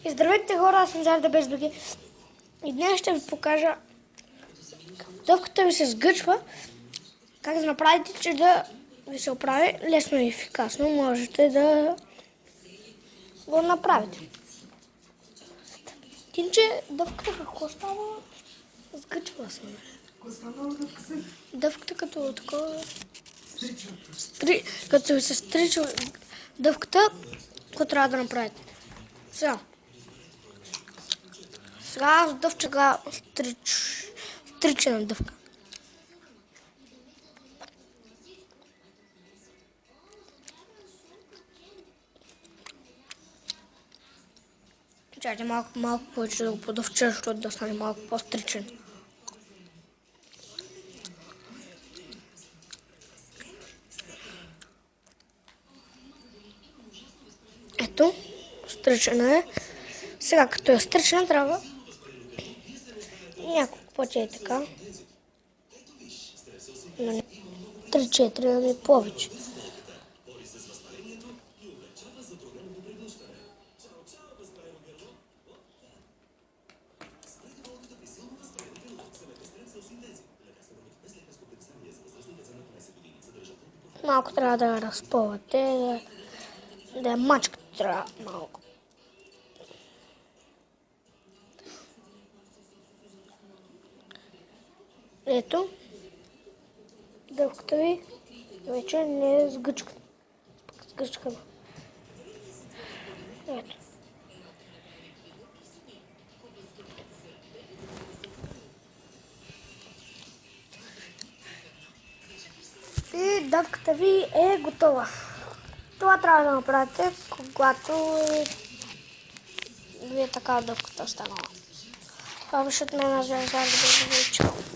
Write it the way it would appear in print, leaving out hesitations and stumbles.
И здравейте хора, аз съм Зарда Безбеги и днес ще ви покажа дъвката ви се сгъчва, как да направите, че да ви се оправи лесно и ефикасно. Можете да го направите. Тинче, дъвката какво става? Сгъчва се. Дъвката като такова... Като ви се стрича дъвката, какво трябва да направите? Сега аз дъвчага стричена дъвка. Чакайте малко повече да го подъвча, защото да стане малко по-стричен. Ето, стричена е. Сега като е стричена трябва няколко пъти е така. 3-4, нали повече. Малко трябва да я разпъвате, да я мачкате трябва малко. Ето, дъвката ви вече не е сгъчкана. Ето. И дъвката ви е готова. Това трябва да направите, когато ви е така дъвката станала. Това беше от мен, аз ви Чао!